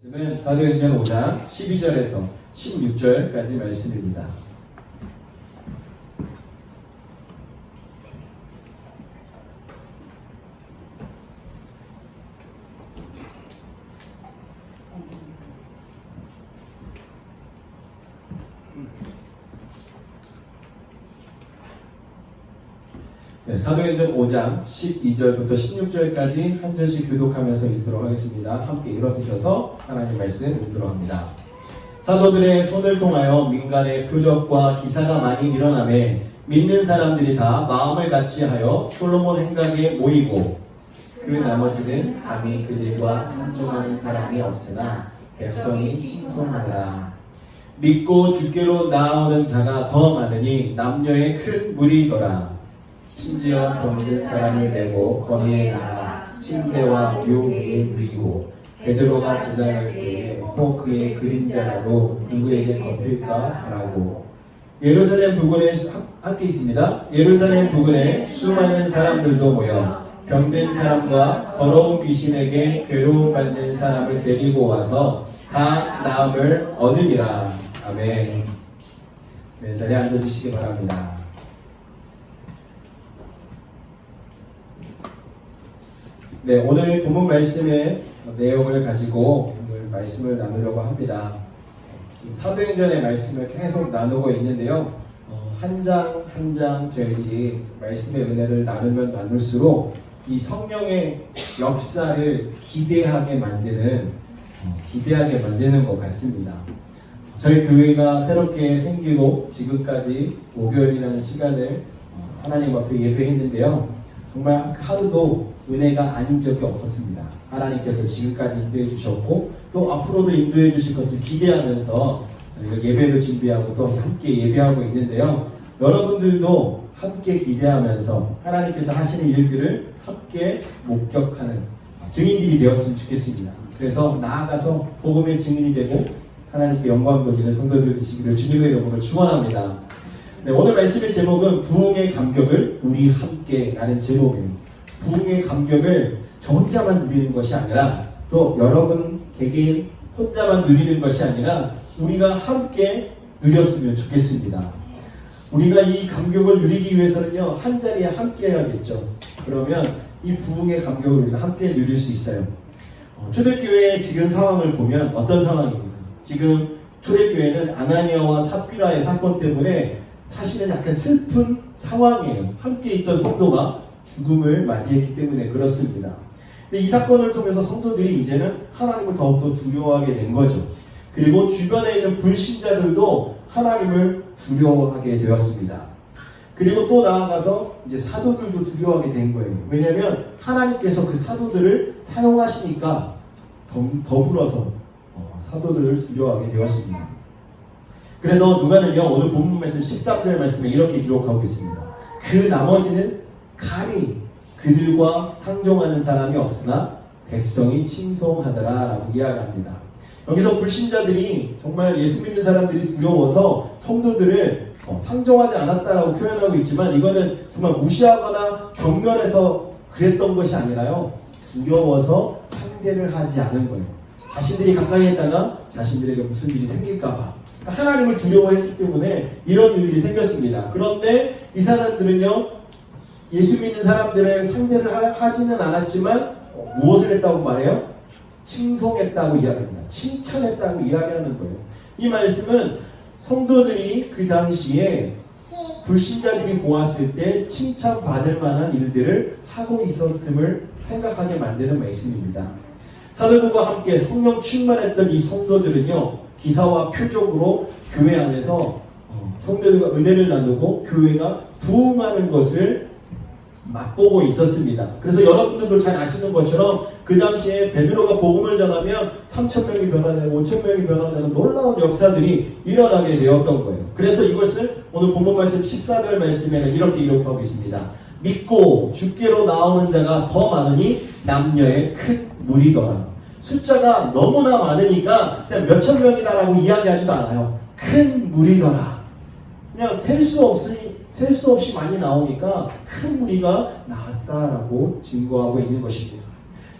말씀은 사도행전 5장 12절에서 16절까지 말씀입니다. 네, 사도행전 5장 12절부터 16절까지 한 절씩 교독하면서 읽도록 하겠습니다. 함께 일어서셔서 하나님 말씀 읽도록 합니다. 사도들의 손을 통하여 민간의 표적과 기사가 많이 일어나매 믿는 사람들이 다 마음을 같이하여 솔로몬 행각에 모이고 그 나머지는 감히 그들과 상종하는 사람이 없으나 백성이 칭송하더라. 믿고 주께로 나아오는 자가 더 많으니 남녀의 큰 무리더라. 심지어 병든 사람을 메고 거리에 나가 침대와 묘기에 누이고 베드로가 지나갈 때에 혹 그의 그림자라도 누구에게 덮일까 하라고. 예루살렘 부근에 함께 있습니다. 예루살렘 부근에 수많은 사람들도 모여 병든 사람과 더러운 귀신에게 괴로움받는 사람을 데리고 와서 다 나음을 얻으니라. 아멘. 네, 자리에 앉아주시기 바랍니다. 네, 오늘 본문 말씀의 내용을 가지고 오늘 말씀을 나누려고 합니다. 지금 사도행전의 말씀을 계속 나누고 있는데요. 한 장 한 장 저희들이 말씀의 은혜를 나누면 나눌수록 이 성령의 역사를 기대하게 만드는 것 같습니다. 저희 교회가 새롭게 생기고 지금까지 5개월이라는 시간을 하나님 앞에 예배했는데요. 정말 하루도 은혜가 아닌 적이 없었습니다. 하나님께서 지금까지 인도해 주셨고 또 앞으로도 인도해 주실 것을 기대하면서 저희가 예배를 준비하고 또 함께 예배하고 있는데요. 여러분들도 함께 기대하면서 하나님께서 하시는 일들을 함께 목격하는 증인들이 되었으면 좋겠습니다. 그래서 나아가서 복음의 증인이 되고 하나님께 영광 돌리는 성도들 되시기를 주님의 이름으로 축원합니다. 네, 오늘 말씀의 제목은 부흥의 감격을 우리 함께라는 제목입니다. 부흥의 감격을 저 혼자만 누리는 것이 아니라 또 여러분 개개인 혼자만 누리는 것이 아니라 우리가 함께 누렸으면 좋겠습니다. 우리가 이 감격을 누리기 위해서는요, 한 자리에 함께 해야겠죠. 그러면 이 부흥의 감격을 우리가 함께 누릴 수 있어요. 초대교회의 지금 상황을 보면 어떤 상황입니까? 지금 초대교회는 아나니아와 삽비라의 사건 때문에 사실은 약간 슬픈 상황이에요. 함께 있던 성도가 죽음을 맞이했기 때문에 그렇습니다. 근데 이 사건을 통해서 성도들이 이제는 하나님을 더욱더 두려워하게 된 거죠. 그리고 주변에 있는 불신자들도 하나님을 두려워하게 되었습니다. 그리고 또 나아가서 이제 사도들도 두려워하게 된 거예요. 왜냐하면 하나님께서 그 사도들을 사용하시니까 더불어서 사도들을 두려워하게 되었습니다. 그래서 누가는요, 오늘 본문 말씀 13절 말씀에 이렇게 기록하고 있습니다. 그 나머지는 감히 그들과 상종하는 사람이 없으나 백성이 칭송하더라 라고 이야기합니다. 여기서 불신자들이 정말 예수 믿는 사람들이 두려워서 성도들을 상종하지 않았다라고 표현하고 있지만 이거는 정말 무시하거나 경멸해서 그랬던 것이 아니라요, 두려워서 상대를 하지 않은 거예요. 자신들이 가까이 했다가 자신들에게 무슨 일이 생길까봐 하나님을 두려워했기 때문에 이런 일들이 생겼습니다. 그런데 이 사람들은요, 예수 믿는 사람들을 상대를 하지는 않았지만 무엇을 했다고 말해요? 칭송했다고 이야기합니다. 칭찬했다고 이야기하는 거예요. 이 말씀은 성도들이 그 당시에 불신자들이 보았을 때 칭찬받을 만한 일들을 하고 있었음을 생각하게 만드는 말씀입니다. 사도들과 함께 성령 충만했던 이 성도들은요, 기사와 표적으로 교회 안에서 성도들과 은혜를 나누고 교회가 부흥하는 것을 맛보고 있었습니다. 그래서 여러분들도 잘 아시는 것처럼 그 당시에 베드로가 복음을 전하면 3,000명이 변화되고 5,000명이 변화되는 놀라운 역사들이 일어나게 되었던 거예요. 그래서 이것을 오늘 본문 말씀 14절 말씀에는 이렇게 기록하고 있습니다. 믿고 주께로 나오는 자가 더 많으니 남녀의 큰 무리더라. 숫자가 너무나 많으니까 그냥 몇천 명이다라고 이야기하지도 않아요. 큰 무리더라. 그냥 셀 수 없이 많이 나오니까 큰 무리가 나왔다라고 증거하고 있는 것입니다.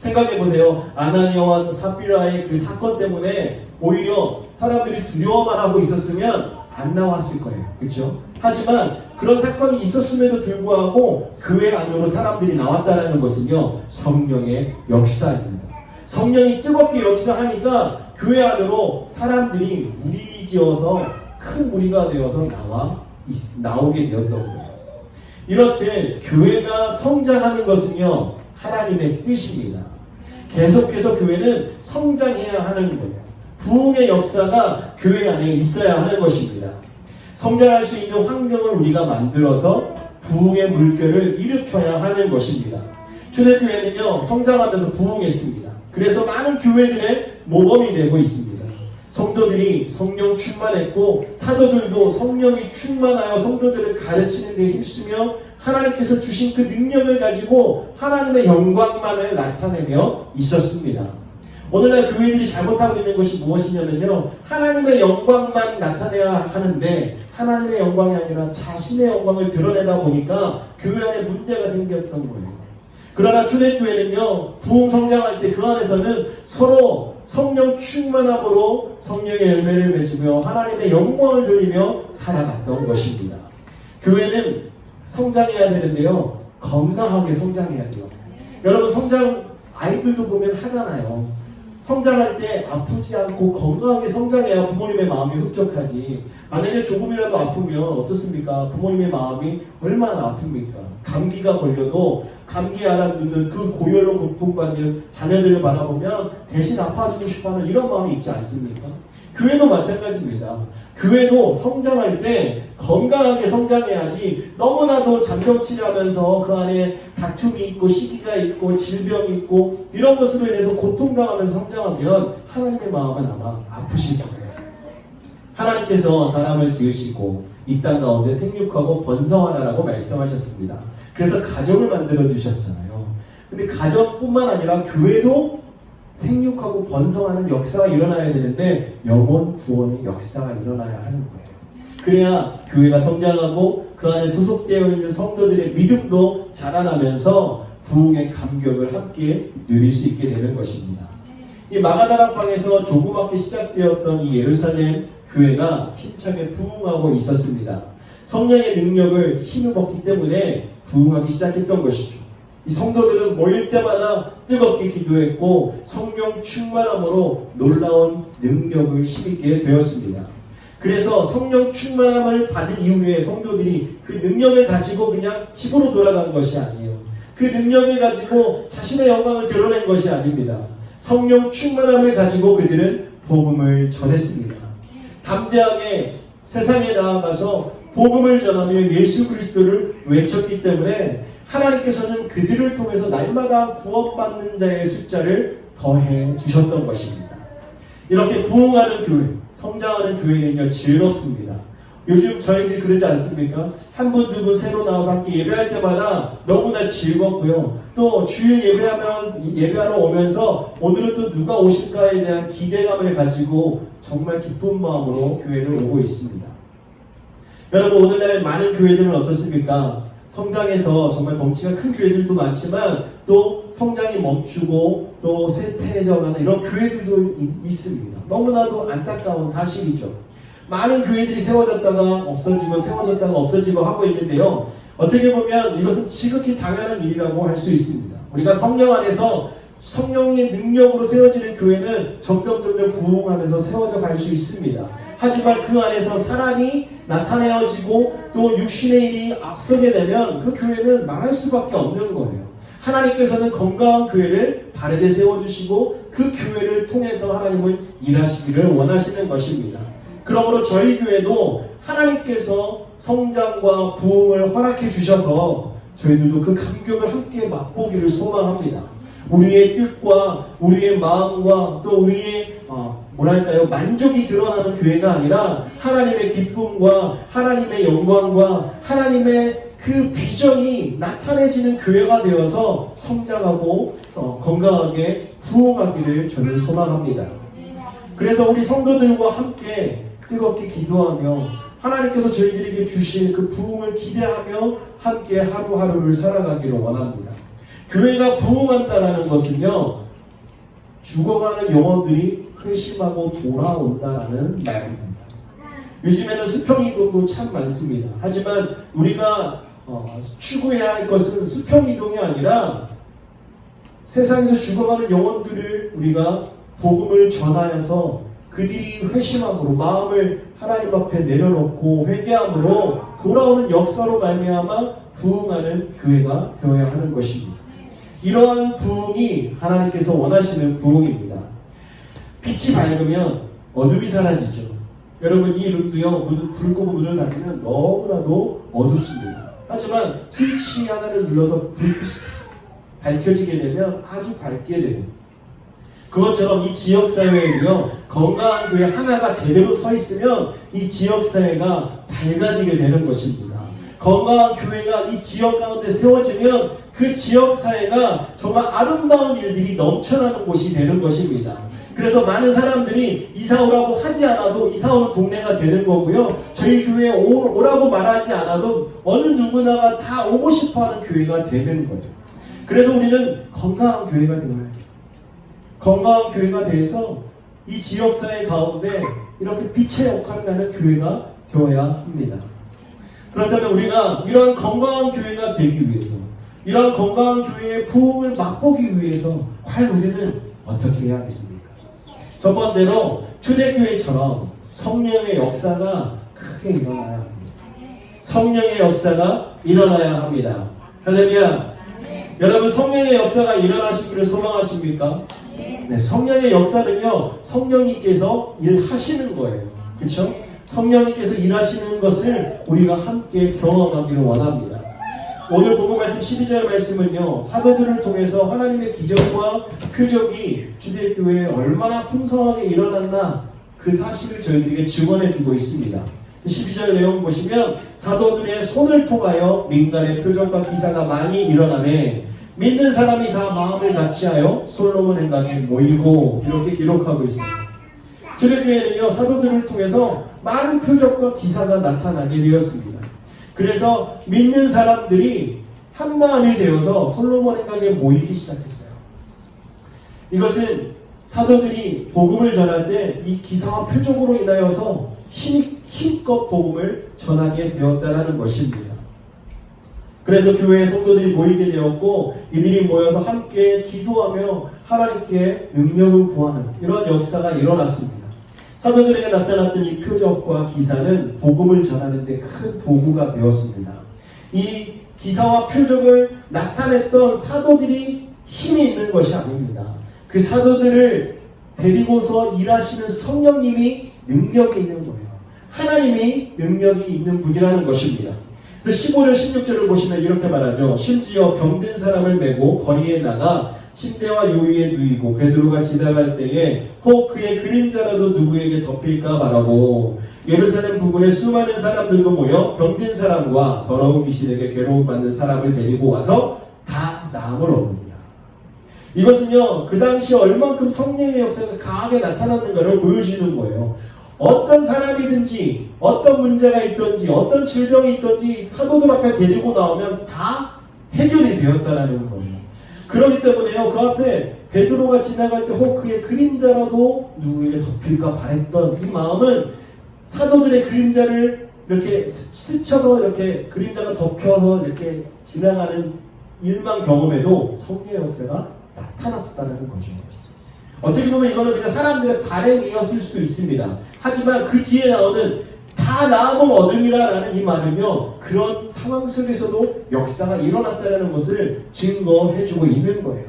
생각해 보세요. 아나니아와 삽비라의 그 사건 때문에 오히려 사람들이 두려워만 하고 있었으면 안 나왔을 거예요. 그렇죠? 하지만 그런 사건이 있었음에도 불구하고 교회 안으로 사람들이 나왔다는 것은요, 성령의 역사입니다. 성령이 뜨겁게 역사하니까 교회 안으로 사람들이 무리지어서 큰 무리가 되어서 나오게 되었던 거예요. 이렇듯 교회가 성장하는 것은요, 하나님의 뜻입니다. 계속해서 교회는 성장해야 하는 거예요. 부흥의 역사가 교회 안에 있어야 하는 것입니다. 성장할 수 있는 환경을 우리가 만들어서 부흥의 물결을 일으켜야 하는 것입니다. 초대교회는요, 성장하면서 부흥했습니다. 그래서 많은 교회들의 모범이 되고 있습니다. 성도들이 성령 충만했고 사도들도 성령이 충만하여 성도들을 가르치는 데 힘쓰며 하나님께서 주신 그 능력을 가지고 하나님의 영광만을 나타내며 있었습니다. 오늘날 교회들이 잘못하고 있는 것이 무엇이냐면요, 하나님의 영광만 나타내야 하는데 하나님의 영광이 아니라 자신의 영광을 드러내다 보니까 교회 안에 문제가 생겼던 거예요. 그러나 초대교회는요, 부흥 성장할 때 그 안에서는 서로 성령 충만함으로 성령의 열매를 맺으며 하나님의 영광을 돌리며 살아갔던 것입니다. 교회는 성장해야 되는데요, 건강하게 성장해야 돼요. 여러분, 성장 아이들도 보면 하잖아요. 성장할 때 아프지 않고 건강하게 성장해야 부모님의 마음이 흡족하지. 만약에 조금이라도 아프면 어떻습니까? 부모님의 마음이 얼마나 아픕니까? 감기가 걸려도 감기 알아듣는 그 고열로 고통받는 자녀들을 바라보면 대신 아파지고 싶어하는 이런 마음이 있지 않습니까? 교회도 마찬가지입니다. 교회도 성장할 때 건강하게 성장해야지 너무나도 잔병치레하면서 그 안에 다툼이 있고 시기가 있고 질병이 있고 이런 것으로 인해서 고통당하면서 성장하면 하나님의 마음은 아마 아프실 거예요. 하나님께서 사람을 지으시고 이 땅 가운데 생육하고 번성하라라고 말씀하셨습니다. 그래서 가정을 만들어 주셨잖아요. 근데 가정뿐만 아니라 교회도 생육하고 번성하는 역사가 일어나야 되는데 영혼 구원의 역사가 일어나야 하는 거예요. 그래야 교회가 성장하고 그 안에 소속되어 있는 성도들의 믿음도 자라나면서 부흥의 감격을 함께 누릴 수 있게 되는 것입니다. 이 마가다락방에서 조그맣게 시작되었던 이 예루살렘 교회가 힘차게 부흥하고 있었습니다. 성령의 능력을 힘입었기 때문에 부흥하기 시작했던 것이죠. 이 성도들은 모일 때마다 뜨겁게 기도했고 성령 충만함으로 놀라운 능력을 힘입게 되었습니다. 그래서 성령 충만함을 받은 이후에 성도들이 그 능력을 가지고 그냥 집으로 돌아간 것이 아니에요. 그 능력을 가지고 자신의 영광을 드러낸 것이 아닙니다. 성령 충만함을 가지고 그들은 복음을 전했습니다. 담대하게 세상에 나아가서 복음을 전하며 예수 그리스도를 외쳤기 때문에 하나님께서는 그들을 통해서 날마다 구원받는 자의 숫자를 더해 주셨던 것입니다. 이렇게 부흥하는 교회, 성장하는 교회는요, 즐겁습니다. 요즘 저희들이 그러지 않습니까? 한 분, 두 분 새로 나와서 함께 예배할 때마다 너무나 즐겁고요. 또 주일 예배하러 오면서 오늘은 또 누가 오실까에 대한 기대감을 가지고 정말 기쁜 마음으로 교회를 오고 있습니다. 여러분, 오늘날 많은 교회들은 어떻습니까? 성장해서 정말 덩치가 큰 교회들도 많지만 또 성장이 멈추고 또 쇠퇴해져가는 이런 교회들도 있습니다. 너무나도 안타까운 사실이죠. 많은 교회들이 세워졌다가 없어지고 세워졌다가 없어지고 하고 있는데요. 어떻게 보면 이것은 지극히 당연한 일이라고 할 수 있습니다. 우리가 성령 안에서 성령의 능력으로 세워지는 교회는 점점 부흥하면서 세워져 갈 수 있습니다. 하지만 그 안에서 사람이 나타내어지고 또 육신의 일이 앞서게 되면 그 교회는 망할 수밖에 없는 거예요. 하나님께서는 건강한 교회를 바르게 세워주시고 그 교회를 통해서 하나님은 일하시기를 원하시는 것입니다. 그러므로 저희 교회도 하나님께서 성장과 부흥을 허락해 주셔서 저희들도 그 감격을 함께 맛보기를 소망합니다. 우리의 뜻과 우리의 마음과 또 우리의 만족이 드러나는 교회가 아니라 하나님의 기쁨과 하나님의 영광과 하나님의 그 비전이 나타내지는 교회가 되어서 성장하고 건강하게 부흥하기를 저는 소망합니다. 그래서 우리 성도들과 함께 뜨겁게 기도하며 하나님께서 저희들에게 주실 그 부흥을 기대하며 함께 하루하루를 살아가기를 원합니다. 교회가 부흥한다는 것은요, 죽어가는 영혼들이 회심하고 돌아온다라는 말입니다. 요즘에는 수평이동도 참 많습니다. 하지만 우리가 추구해야 할 것은 수평이동이 아니라 세상에서 죽어가는 영혼들을 우리가 복음을 전하여서 그들이 회심함으로 마음을 하나님 앞에 내려놓고 회개함으로 돌아오는 역사로 말미암아 부흥하는 교회가 되어야 하는 것입니다. 이러한 부흥이 하나님께서 원하시는 부흥입니다. 빛이 밝으면 어둠이 사라지죠. 여러분 이 룸도요 불 끄고 문을 닫으면 너무나도 어둡습니다. 하지만 스위치 하나를 눌러서 불빛이 밝혀지게 되면 아주 밝게 돼요. 그것처럼 이 지역사회에도요 건강한 교회 하나가 제대로 서 있으면 이 지역사회가 밝아지게 되는 것입니다. 건강한 교회가 이 지역 가운데 세워지면 그 지역사회가 정말 아름다운 일들이 넘쳐나는 곳이 되는 것입니다. 그래서 많은 사람들이 이사오라고 하지 않아도 이사오는 동네가 되는 거고요. 저희 교회에 오라고 말하지 않아도 어느 누구나가 다 오고 싶어하는 교회가 되는 거예요. 그래서 우리는 건강한 교회가 되어야 해요. 건강한 교회가 돼서 이 지역사회 가운데 이렇게 빛의 역할을 하는 교회가 되어야 합니다. 그렇다면 우리가 이러한 건강한 교회가 되기 위해서 이러한 건강한 교회의 부흥을 맛보기 위해서 과연 우리는 어떻게 해야 하겠습니까? 첫 번째로 초대교회처럼 성령의 역사가 크게 일어나야 합니다. 성령의 역사가 일어나야 합니다. 할렐루야. 여러분 성령의 역사가 일어나시기를 소망하십니까? 네, 성령의 역사는요 성령님께서 일하시는 거예요. 그렇죠? 성령님께서 일하시는 것을 우리가 함께 경험하기를 원합니다. 오늘 본문 말씀 12절 말씀은요 사도들을 통해서 하나님의 기적과 표적이 주대교회에 얼마나 풍성하게 일어났나 그 사실을 저희들에게 증언해주고 있습니다. 12절 내용 보시면 사도들의 손을 통하여 민간의 표적과 기사가 많이 일어나매 믿는 사람이 다 마음을 같이하여 솔로몬 행각에 모이고 이렇게 기록하고 있습니다. 주대교회는요 사도들을 통해서 많은 표적과 기사가 나타나게 되었습니다. 그래서 믿는 사람들이 한마음이 되어서 솔로몬 행각에 모이기 시작했어요. 이것은 사도들이 복음을 전할 때 이 기사와 표적으로 인하여서 힘껏 복음을 전하게 되었다는 것입니다. 그래서 교회의 성도들이 모이게 되었고 이들이 모여서 함께 기도하며 하나님께 능력을 구하는 이런 역사가 일어났습니다. 사도들에게 나타났던 이 표적과 기사는 복음을 전하는 데 큰 도구가 되었습니다. 이 기사와 표적을 나타냈던 사도들이 힘이 있는 것이 아닙니다. 그 사도들을 데리고서 일하시는 성령님이 능력이 있는 거예요. 하나님이 능력이 있는 분이라는 것입니다. 그래서 15절 16절을 보시면 이렇게 말하죠. 심지어 병든 사람을 메고 거리에 나가 침대와 요위에 누이고 베드로가 지나갈 때에 혹 그의 그림자라도 누구에게 덮일까 말하고 예루살렘 부근에 수많은 사람들도 모여 병든 사람과 더러운 귀신에게 괴로움받는 사람을 데리고 와서 다 나음을 얻느니라. 이것은요 그 당시 얼만큼 성령의 역사가 강하게 나타났는가를 보여주는 거예요. 어떤 사람이든지 어떤 문제가 있든지 어떤 질병이 있든지 사도들 앞에 데리고 나오면 다 해결이 되었다라는 거예요. 그렇기 때문에요 그 앞에 베드로가 지나갈 때 혹 그의 그림자라도 누구에게 덮일까 바랬던 그 마음은 사도들의 그림자를 이렇게 스쳐서 이렇게 그림자가 덮여서 이렇게 지나가는 일만 경험해도 성령의 역사가 나타났다는 거죠. 어떻게 보면 이거는 그냥 사람들의 바램이었을 수도 있습니다. 하지만 그 뒤에 나오는 다 나음을 얻으리라라는 이 말은요 그런 상황 속에서도 역사가 일어났다는 것을 증거해주고 있는 거예요.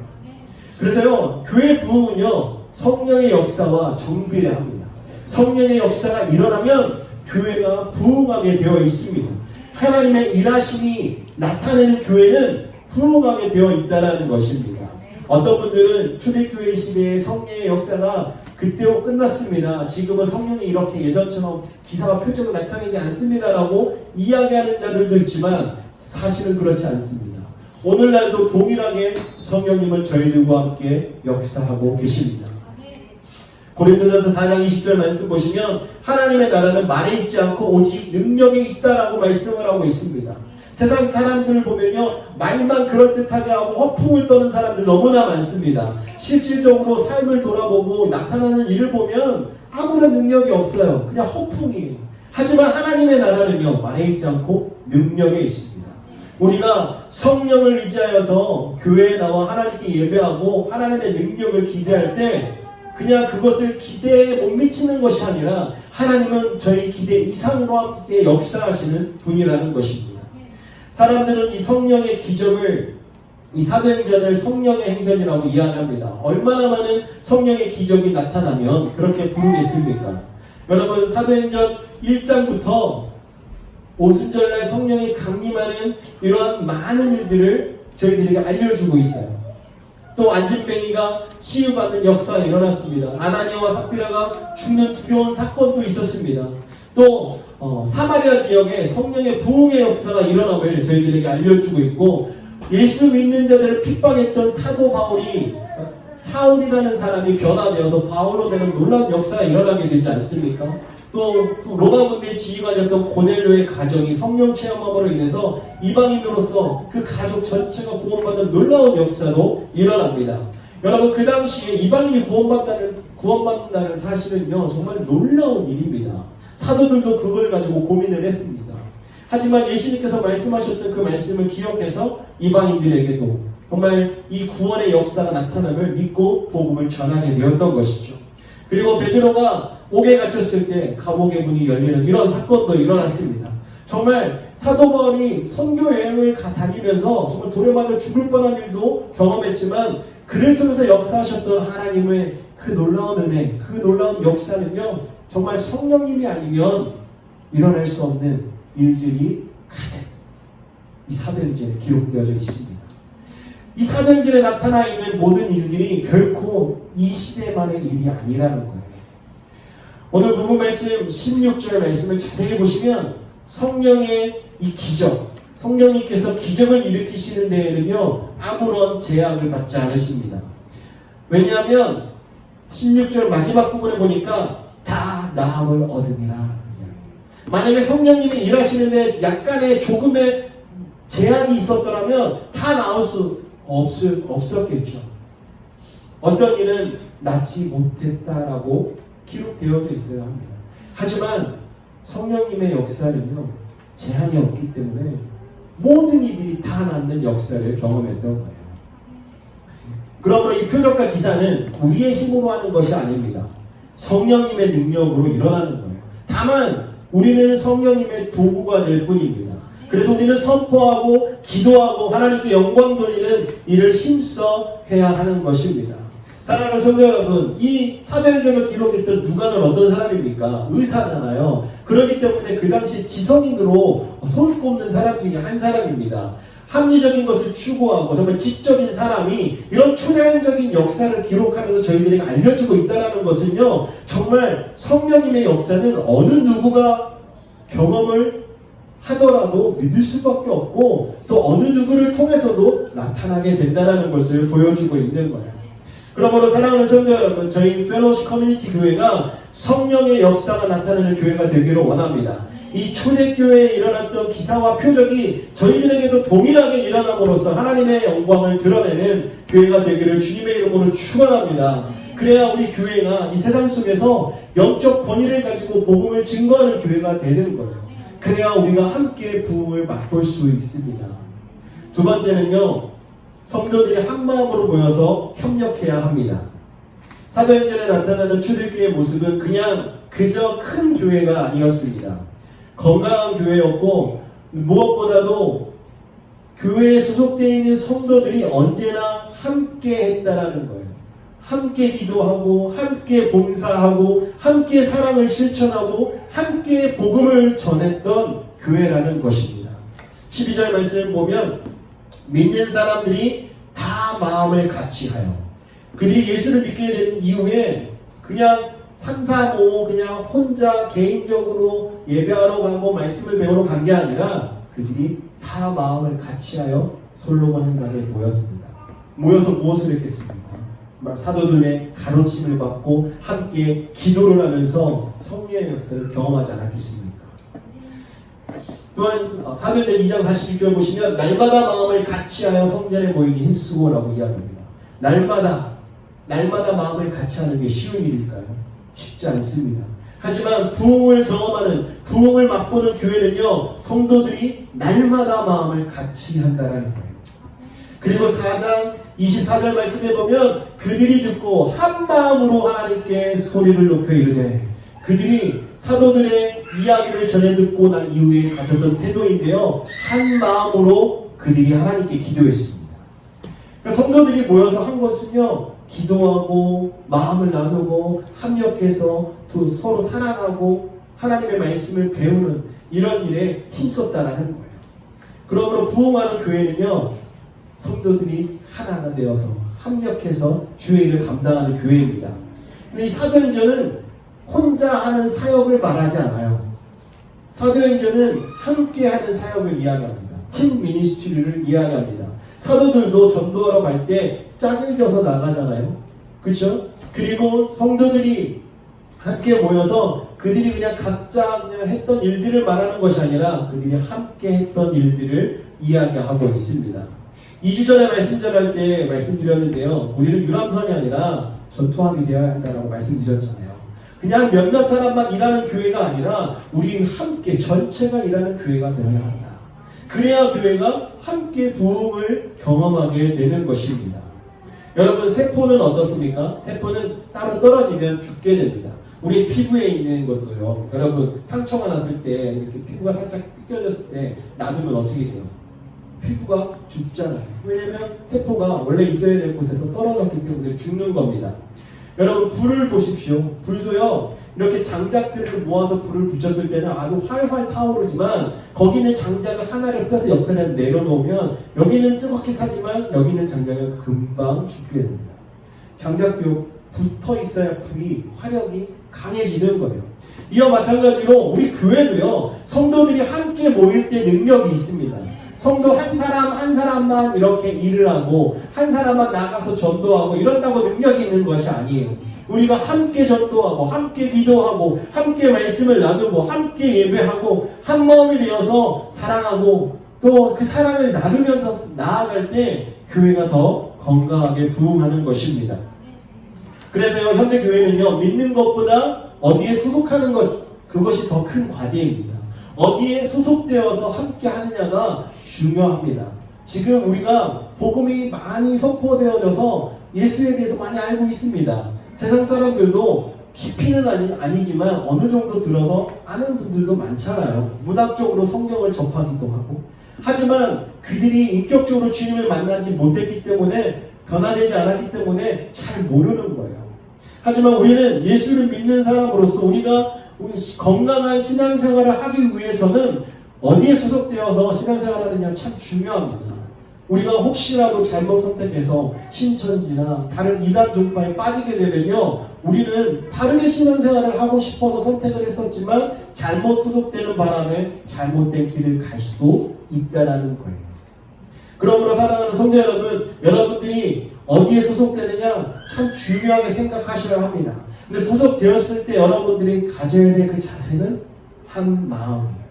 그래서요 교회 부흥은요 성령의 역사와 정비례 합니다. 성령의 역사가 일어나면 교회가 부흥하게 되어 있습니다. 하나님의 일하심이 나타내는 교회는 부흥하게 되어 있다는 것입니다. 어떤 분들은 초대교회 시대의 성령의 역사가 그때로 끝났습니다. 지금은 성령이 이렇게 예전처럼 기사와 표적을 나타내지 않습니다라고 이야기하는 자들도 있지만 사실은 그렇지 않습니다. 오늘날도 동일하게 성령님은 저희들과 함께 역사하고 계십니다. 고린도전서 4장 20절 말씀 보시면 하나님의 나라는 말에 있지 않고 오직 능력에 있다라고 말씀을 하고 있습니다. 세상 사람들을 보면요, 말만 그럴듯하게 하고 허풍을 떠는 사람들 너무나 많습니다. 실질적으로 삶을 돌아보고 나타나는 일을 보면 아무런 능력이 없어요. 그냥 허풍이에요. 하지만 하나님의 나라는요, 말에 있지 않고 능력에 있습니다. 우리가 성령을 의지하여서 교회에 나와 하나님께 예배하고 하나님의 능력을 기대할 때 그냥 그것을 기대에 못 미치는 것이 아니라 하나님은 저희 기대 이상으로 함께 역사하시는 분이라는 것입니다. 사람들은 이 성령의 기적을, 이 사도행전을 성령의 행전이라고 이해합니다. 얼마나 많은 성령의 기적이 나타나면 그렇게 부르겠습니까? 여러분, 사도행전 1장부터 오순절날 성령이 강림하는 이러한 많은 일들을 저희들에게 알려주고 있어요. 또 안진뱅이가 치유받는 역사가 일어났습니다. 아나니아와 삽비라가 죽는 두려운 사건도 있었습니다. 또 사마리아 지역에 성령의 부흥의 역사가 일어남을 저희들에게 알려주고 있고, 예수 믿는 자들을 핍박했던 사도 바울이 사울이라는 사람이 변화되어서 바울로 되는 놀라운 역사가 일어나게 되지 않습니까? 또 로마 군대 지휘관이었던 고넬료의 가정이 성령 체험함으로 인해서 이방인으로서 그 가족 전체가 구원받는 놀라운 역사도 일어납니다. 여러분, 그 당시에 이방인이 구원받는다는 사실은요, 정말 놀라운 일입니다. 사도들도 그걸 가지고 고민을 했습니다. 하지만 예수님께서 말씀하셨던 그 말씀을 기억해서 이방인들에게도 정말 이 구원의 역사가 나타남을 믿고 복음을 전하게 되었던 것이죠. 그리고 베드로가 옥에 갇혔을 때 감옥의 문이 열리는 이런 사건도 일어났습니다. 정말 사도 바울이 선교 여행을 다니면서 정말 돌에 맞아 죽을 뻔한 일도 경험했지만, 그를 통해서 역사하셨던 하나님의 그 놀라운 은혜, 그 놀라운 역사는요, 정말 성령님이 아니면 일어날 수 없는 일들이 가득 이 사도행전에 기록되어져 있습니다. 이 사도행전에 나타나 있는 모든 일들이 결코 이 시대만의 일이 아니라는 거예요. 오늘 본문 말씀 16절 말씀을 자세히 보시면 성령의 이 기적, 성령님께서 기적을 일으키시는 데에는요, 아무런 제약을 받지 않으십니다. 왜냐하면 16절 마지막 부분에 보니까 다 나음을 얻으니라. 만약에 성령님이 일하시는데 약간의 조금의 제약이 있었더라면 다 나올 수 없었겠죠. 어떤 일은 낫지 못했다라고 기록되어져 있어야 합니다. 하지만 성령님의 역사는요, 제한이 없기 때문에 모든 이들이 다 낫는 역사를 경험했던 거예요. 그러므로 이 표적과 기사는 우리의 힘으로 하는 것이 아닙니다. 성령님의 능력으로 일어나는 거예요. 다만 우리는 성령님의 도구가 될 뿐입니다. 그래서 우리는 선포하고 기도하고 하나님께 영광 돌리는 일을 힘써 해야 하는 것입니다. 사랑하는 성도 여러분, 이 사도행전을 기록했던 누가는 어떤 사람입니까? 의사잖아요. 그렇기 때문에 그 당시 지성인으로 손꼽는 사람 중에 한 사람입니다. 합리적인 것을 추구하고 정말 지적인 사람이 이런 초자연적인 역사를 기록하면서 저희들에게 알려주고 있다는 것은요, 정말 성령님의 역사는 어느 누구가 경험을 하더라도 믿을 수밖에 없고, 또 어느 누구를 통해서도 나타나게 된다는 것을 보여주고 있는 거예요. 그러므로 사랑하는 성도 여러분, 저희 펠로우십 커뮤니티 교회가 성령의 역사가 나타나는 교회가 되기를 원합니다. 이 초대교회에 일어났던 기사와 표적이 저희들에게도 동일하게 일어남으로써 하나님의 영광을 드러내는 교회가 되기를 주님의 이름으로 축원합니다. 그래야 우리 교회가 이 세상 속에서 영적 권위를 가지고 복음을 증거하는 교회가 되는 거예요. 그래야 우리가 함께 부흥을 맛볼 수 있습니다. 두 번째는요, 성도들이 한 마음으로 모여서 협력해야 합니다. 사도행전에 나타나는 초대교회의 모습은 그저 큰 교회가 아니었습니다. 건강한 교회였고, 무엇보다도 교회에 소속되어 있는 성도들이 언제나 함께 했다라는 거예요. 함께 기도하고, 함께 봉사하고, 함께 사랑을 실천하고, 함께 복음을 전했던 교회라는 것입니다. 12절 말씀을 보면 믿는 사람들이 다 마음을 같이 하여, 그들이 예수를 믿게 된 이후에 그냥 335 그냥 혼자 개인적으로 예배하러 가고 말씀을 배우러 간 게 아니라 그들이 다 마음을 같이 하여 솔로몬 행각에 모였습니다. 모여서 무엇을 했겠습니까? 사도들의 가르침을 받고 함께 기도를 하면서 성령의 역사를 경험하지 않았겠습니까? 또한 사도행전 2장 46절 보시면 날마다 마음을 같이하여 성전에 모이기 힘쓰고라고 이야기합니다. 날마다 마음을 같이 하는 게 쉬운 일일까요? 쉽지 않습니다. 하지만 부흥을 경험하는, 부흥을 맛보는 교회는요, 성도들이 날마다 마음을 같이 한다는 거예요. 그리고 4장 24절 말씀에 보면 그들이 듣고 한 마음으로 하나님께 소리를 높여 이르되, 그들이 사도들의 이야기를 전해 듣고 난 이후에 가졌던 태도인데요, 한 마음으로 그들이 하나님께 기도했습니다. 그러니까 성도들이 모여서 한 것은요, 기도하고 마음을 나누고 합력해서 서로 사랑하고 하나님의 말씀을 배우는 이런 일에 힘썼다라는 거예요. 그러므로 부흥하는 교회는요, 성도들이 하나가 되어서 합력해서 주의 일을 감당하는 교회입니다. 근데 이 사도행전은 혼자 하는 사역을 말하지 않아요. 사도행전은 함께하는 사역을 이야기합니다. 팀 미니스트리를 이야기합니다. 사도들도 전도하러 갈 때 짝을 져서 나가잖아요. 그렇죠? 그리고 성도들이 함께 모여서 그들이 그냥 각자 그냥 했던 일들을 말하는 것이 아니라 그들이 함께 했던 일들을 이야기하고 있습니다. 2주 전에 말씀 전할 때 말씀드렸는데요, 우리는 유람선이 아니라 전투함이 되어야 한다고 말씀드렸잖아요. 그냥 몇몇 사람만 일하는 교회가 아니라 우리 함께 전체가 일하는 교회가 되어야 한다. 그래야 교회가 함께 부흥을 경험하게 되는 것입니다. 여러분, 세포는 어떻습니까? 세포는 따로 떨어지면 죽게 됩니다. 우리 피부에 있는 것도요, 여러분 상처가 났을 때 이렇게 피부가 살짝 뜯겨졌을 때 놔두면 어떻게 돼요? 피부가 죽잖아요. 왜냐면 세포가 원래 있어야 될 곳에서 떨어졌기 때문에 죽는 겁니다. 여러분, 불을 보십시오. 불도요, 이렇게 장작들을 모아서 불을 붙였을 때는 아주 활활 타오르지만 거기는 장작을 하나를 펴서 옆에다 내려놓으면 여기는 뜨겁게 타지만 여기는 장작은 금방 죽게 됩니다. 장작도 붙어 있어야 불이, 화력이 강해지는 거예요. 이와 마찬가지로 우리 교회도요, 성도들이 함께 모일 때 능력이 있습니다. 성도 한 사람만 이렇게 일을 하고 한 사람만 나가서 전도하고 이런다고 능력이 있는 것이 아니에요. 우리가 함께 전도하고 함께 기도하고 함께 말씀을 나누고 함께 예배하고 한 마음이 되어서 사랑하고 또 그 사랑을 나누면서 나아갈 때 교회가 더 건강하게 부흥하는 것입니다. 그래서요, 현대교회는요, 믿는 것보다 어디에 소속하는 것, 그것이 더 큰 과제입니다. 어디에 소속되어서 함께 하느냐가 중요합니다. 지금 우리가 복음이 많이 선포되어져서 예수에 대해서 많이 알고 있습니다. 세상 사람들도 깊이는 아니지만 어느 정도 들어서 아는 분들도 많잖아요. 문학적으로 성경을 접하기도 하고. 하지만 그들이 인격적으로 주님을 만나지 못했기 때문에, 변화되지 않았기 때문에 잘 모르는 거예요. 하지만 우리는 예수를 믿는 사람으로서 우리가 건강한 신앙생활을 하기 위해서는 어디에 소속되어서 신앙생활을 하느냐 참 중요합니다. 우리가 혹시라도 잘못 선택해서 신천지나 다른 이단 종파에 빠지게 되면요, 우리는 바르게 신앙생활을 하고 싶어서 선택을 했었지만 잘못 소속되는 바람에 잘못된 길을 갈 수도 있다는 거예요. 그러므로 사랑하는 성도 여러분, 여러분들이 어디에 소속되느냐 참 중요하게 생각하셔야 합니다. 근데 소속되었을 때 여러분들이 가져야 될 그 자세는 한 마음이에요.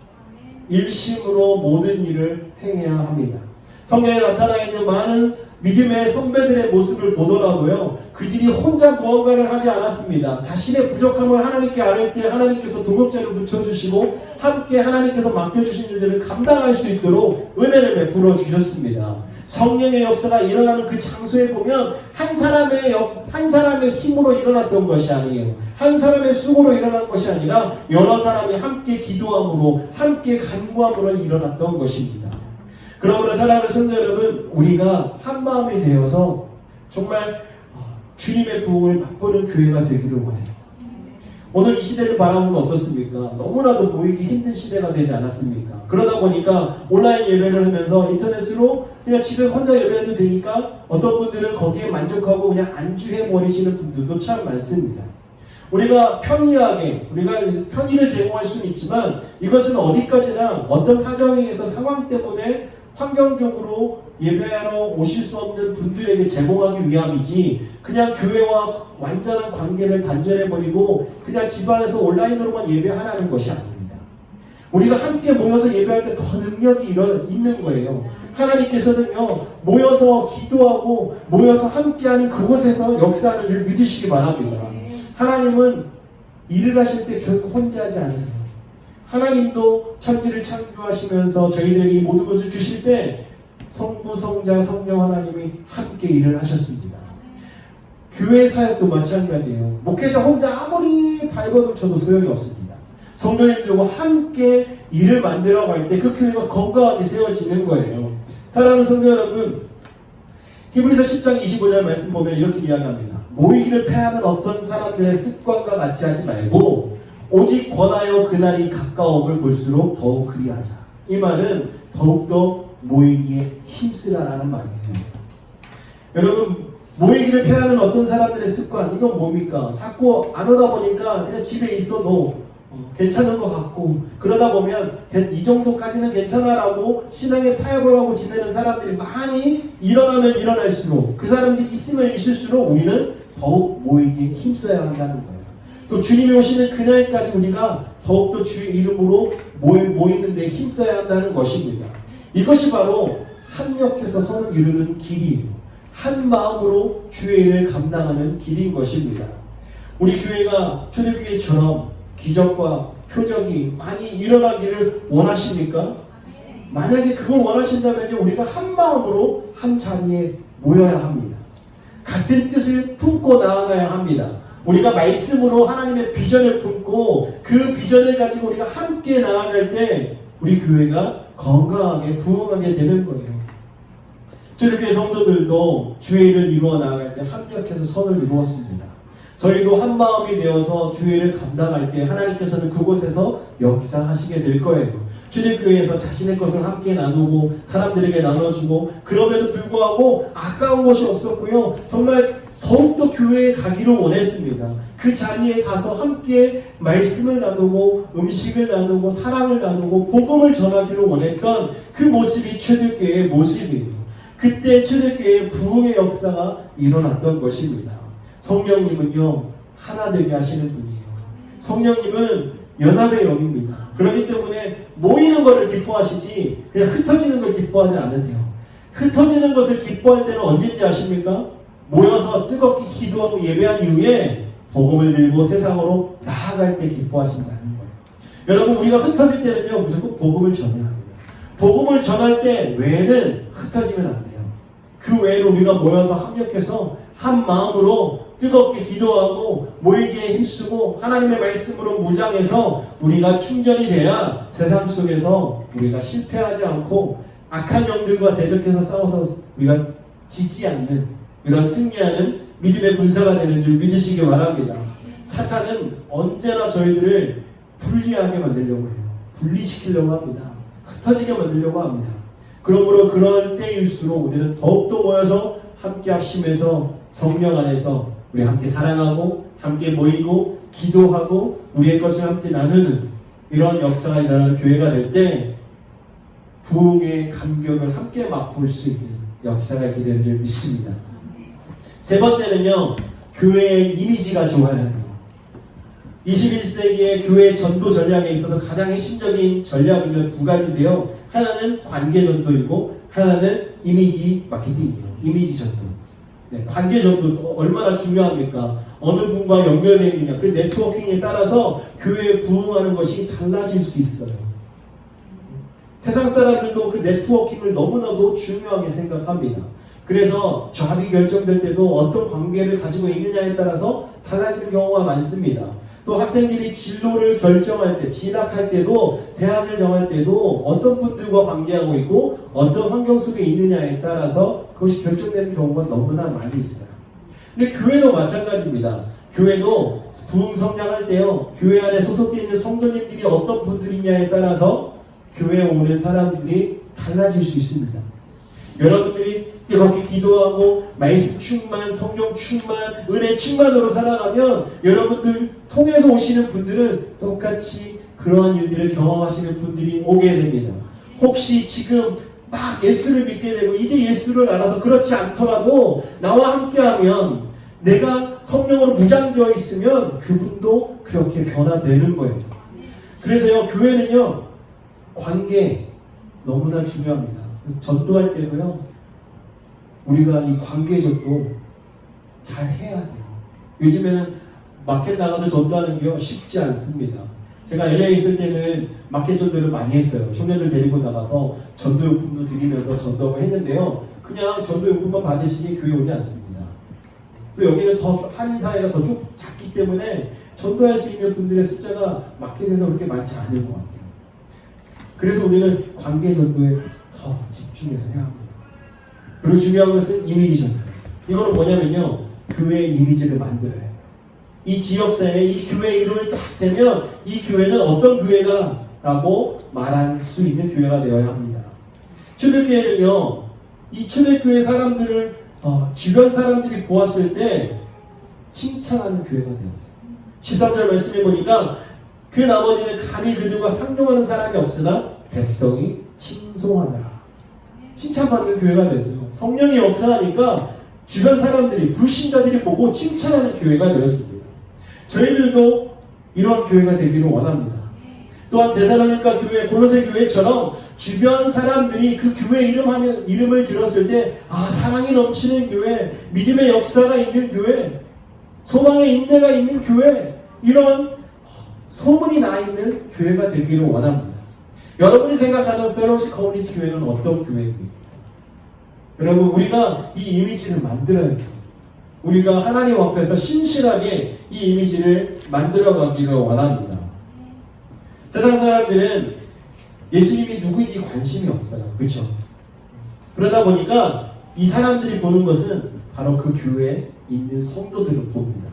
일심으로 모든 일을 행해야 합니다. 성경에 나타나 있는 많은 믿음의 선배들의 모습을 보더라도요, 그들이 혼자 무언가를 하지 않았습니다. 자신의 부족함을 하나님께 아뢰을 때 하나님께서 도목제를 붙여주시고 함께 하나님께서 맡겨주신 일들을 감당할 수 있도록 은혜를 베풀어 주셨습니다. 성령의 역사가 일어나는 그 장소에 보면 한 사람의 힘으로 일어났던 것이 아니에요. 한 사람의 수고로 일어난 것이 아니라 여러 사람이 함께 기도함으로 함께 간구함으로 일어났던 것입니다. 그러므로 사랑하는 성도 여러분, 우리가 한 마음이 되어서 정말 주님의 부흥을 맛보는 교회가 되기를 원해요. 오늘 이 시대를 바라보면 어떻습니까? 너무나도 모이기 힘든 시대가 되지 않았습니까? 그러다 보니까 온라인 예배를 하면서 인터넷으로 그냥 집에서 혼자 예배해도 되니까 어떤 분들은 거기에 만족하고 그냥 안주해버리시는 분들도 참 많습니다. 우리가 편리하게, 우리가 편의를 제공할 수는 있지만 이것은 어디까지나 어떤 사정에 의해서 상황 때문에 환경적으로 예배하러 오실 수 없는 분들에게 제공하기 위함이지, 그냥 교회와 완전한 관계를 단절해버리고 그냥 집안에서 온라인으로만 예배하라는 것이 아닙니다. 우리가 함께 모여서 예배할 때 더 능력이 있는 거예요. 하나님께서는요, 모여서 기도하고 모여서 함께하는 그곳에서 역사하는 줄 믿으시기 바랍니다. 하나님은 일을 하실 때 결코 혼자 하지 않으세요. 하나님도 천지를 창조하시면서 저희들에게 이 모든 것을 주실 때 성부, 성자, 성령 하나님이 함께 일을 하셨습니다. 교회 사역도 마찬가지예요. 목회자 혼자 아무리 발버둥 쳐도 소용이 없습니다. 성도님들과 함께 일을 만들어 갈 때 그 교회가 건강하게 세워지는 거예요. 사랑하는 성도 여러분, 히브리서 10장 25절 말씀 보면 이렇게 이야기합니다. 모이기를 패하는 어떤 사람들의 습관과 같이 하지 말고 오직 권하여 그날이 가까움을 볼수록 더욱 그리하자. 이 말은 더욱더 모이기에 힘쓰라라는 말이에요. 여러분, 모이기를 패하는 어떤 사람들의 습관, 이건 뭡니까? 자꾸 안 오다 보니까 그냥 집에 있어도 괜찮은 것 같고, 그러다 보면 이 정도까지는 괜찮아라고 신앙에 타협을 하고 지내는 사람들이 많이 일어나면 일어날수록, 그 사람들이 있으면 있을수록 우리는 더욱 모이기에 힘써야 한다는 거예요. 또 주님이 오시는 그날까지 우리가 더욱더 주의 이름으로 모이는 데 힘써야 한다는 것입니다. 이것이 바로 합력해서 선을 이루는 길이에요. 한 마음으로 주의 일을 감당하는 길인 것입니다. 우리 교회가 초대교회처럼 기적과 표적이 많이 일어나기를 원하십니까? 만약에 그걸 원하신다면 우리가 한 마음으로 한 자리에 모여야 합니다. 같은 뜻을 품고 나아가야 합니다. 우리가 말씀으로 하나님의 비전을 품고 그 비전을 가지고 우리가 함께 나아갈 때 우리 교회가 건강하게 부흥하게 되는 거예요. 초대교회 성도들도 주의 일을 이루어 나아갈 때 합력해서 선을 이루었습니다. 저희도 한 마음이 되어서 주의 일을 감당할 때 하나님께서는 그곳에서 역사하시게 될 거예요. 초대교회에서 자신의 것을 함께 나누고 사람들에게 나눠주고, 그럼에도 불구하고 아까운 것이 없었고요. 정말 더욱더 교회에 가기를 원했습니다. 그 자리에 가서 함께 말씀을 나누고 음식을 나누고 사랑을 나누고 복음을 전하기를 원했던 그 모습이 초대교회의 모습이에요. 그때 초대교회의 부흥의 역사가 일어났던 것입니다. 성령님은요, 하나 되게 하시는 분이에요. 성령님은 연합의 영입니다. 그렇기 때문에 모이는 것을 기뻐하시지 그냥 흩어지는 걸 기뻐하지 않으세요. 흩어지는 것을 기뻐할 때는 언제인지 아십니까? 모여서 뜨겁게 기도하고 예배한 이후에 복음을 들고 세상으로 나아갈 때 기뻐하신다는 거예요. 여러분, 우리가 흩어질 때는요, 무조건 복음을 전해야 합니다. 복음을 전할 때 외에는 흩어지면 안 돼요. 그 외에는 우리가 모여서 합력해서 한 마음으로 뜨겁게 기도하고 모이기에 힘쓰고 하나님의 말씀으로 무장해서 우리가 충전이 돼야 세상 속에서 우리가 실패하지 않고 악한 영들과 대적해서 싸워서 우리가 지지 않는, 이런 승리하는 믿음의 군사가 되는 줄 믿으시기 바랍니다. 사탄은 언제나 저희들을 분리하게 만들려고 해요. 분리시키려고 합니다. 흩어지게 만들려고 합니다. 그러므로 그럴 때일수록 우리는 더욱더 모여서 함께 합심해서 성령 안에서 우리 함께 사랑하고 함께 모이고 기도하고 우리의 것을 함께 나누는 이런 역사가 일어나는 교회가 될 때 부흥의 감격을 함께 맛볼 수 있는 역사가 있게 되는 줄 믿습니다. 세 번째는요, 교회의 이미지가 좋아야 해요. 21세기의 교회 전도 전략에 있어서 가장 핵심적인 전략은 두 가지인데요. 하나는 관계 전도이고 하나는 이미지 마케팅이에요. 이미지 전도. 네, 관계 전도 얼마나 중요합니까? 어느 분과 연결되어 있느냐, 그 네트워킹에 따라서 교회에 부흥하는 것이 달라질 수 있어요. 세상 사람들도 그 네트워킹을 너무나도 중요하게 생각합니다. 그래서 저합이 결정될 때도 어떤 관계를 가지고 있느냐에 따라서 달라지는 경우가 많습니다. 또 학생들이 진로를 결정할 때, 진학할 때도, 대학을 정할 때도 어떤 분들과 관계하고 있고 어떤 환경 속에 있느냐에 따라서 그것이 결정되는 경우가 너무나 많이 있어요. 근데 교회도 마찬가지입니다. 교회도 부흥 성장할 때요, 교회 안에 소속되어 있는 성도님들이 어떤 분들이냐에 따라서 교회에 오는 사람들이 달라질 수 있습니다. 여러분들이 뜨겁게 기도하고 말씀 충만, 성령 충만, 은혜 충만으로 살아가면 여러분들 통해서 오시는 분들은 똑같이 그러한 일들을 경험하시는 분들이 오게 됩니다. 혹시 지금 막 예수를 믿게 되고 이제 예수를 알아서 그렇지 않더라도 나와 함께하면, 내가 성령으로 무장되어 있으면 그분도 그렇게 변화되는 거예요. 그래서요, 교회는요, 관계 너무나 중요합니다. 전도할 때도요, 우리가 이 관계 전도 잘 해야 돼요. 요즘에는 마켓 나가서 전도하는 게 쉽지 않습니다. 제가 LA에 있을 때는 마켓 전도를 많이 했어요. 청년들 데리고 나가서 전도용품도 드리면서 전도하고 했는데요. 그냥 전도용품만 받으시니 교회 오지 않습니다. 또 여기는 더 한인 사회가 더 작기 때문에 전도할 수 있는 분들의 숫자가 마켓에서 그렇게 많지 않을 것 같아요. 그래서 우리는 관계 전도에 더 집중해서 해야 합니다. 그리고 중요한 것은 이미지 전도. 이거는 뭐냐면요, 교회의 이미지를 만들어야 해요. 이 지역사회에 이 교회 이름을 딱 대면 이 교회는 어떤 교회다 라고 말할 수 있는 교회가 되어야 합니다. 초대교회는요, 이 초대교회 사람들을 주변 사람들이 보았을 때 칭찬하는 교회가 되었어요. 13절 말씀해 보니까 그 나머지는 감히 그들과 상종하는 사람이 없으나 백성이 칭송하더라. 칭찬받는 교회가 됐어요. 성령이 역사하니까 주변 사람들이, 불신자들이 보고 칭찬하는 교회가 되었습니다. 저희들도 이런 교회가 되기를 원합니다. 또한 데살로니가 교회, 골로새 교회처럼 주변 사람들이 그 교회 이름을 들었을 때 사랑이 넘치는 교회, 믿음의 역사가 있는 교회, 소망의 인내가 있는 교회, 이런 소문이 나 있는 교회가 되기를 원합니다. 여러분이 생각하는 펠로십 커뮤니티 교회는 어떤 교회입니까? 여러분, 우리가 이 이미지를 만들어야 해요. 우리가 하나님 앞에서 신실하게 이 이미지를 만들어가기를 원합니다. 세상 사람들은 예수님이 누구인지 관심이 없어요. 그렇죠? 그러다 보니까 이 사람들이 보는 것은 바로 그 교회에 있는 성도들을 봅니다.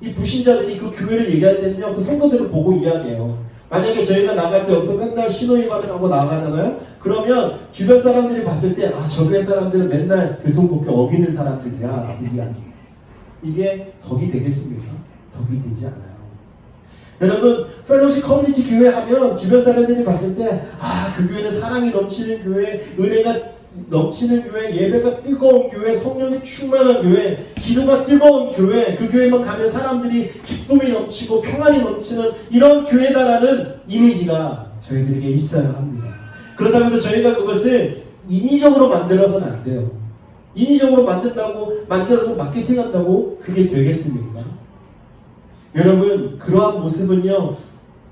이 불신자들이 그 교회를 얘기할 때는요, 그 성도들을 보고 이야기해요. 만약에 저희가 나갈 때 여기서 맨날 신호위반을 하고 나가잖아요? 그러면 주변 사람들이 봤을 때 저 교회 사람들은 맨날 교통법규 어기는 사람들이야 라고 이야기해요. 이게 덕이 되겠습니까? 덕이 되지 않아요. 여러분, 펠로십 커뮤니티 교회 하면 주변 사람들이 봤을 때 그 교회는 사랑이 넘치는 교회, 은혜가 넘치는 교회, 예배가 뜨거운 교회, 성령이 충만한 교회, 기도가 뜨거운 교회, 그 교회만 가면 사람들이 기쁨이 넘치고 평안이 넘치는 이런 교회다라는 이미지가 저희들에게 있어야 합니다. 그렇다고 해서 저희가 그것을 인위적으로 만들어서는 안 돼요. 인위적으로 만들어서 마케팅한다고 그게 되겠습니까? 여러분, 그러한 모습은요,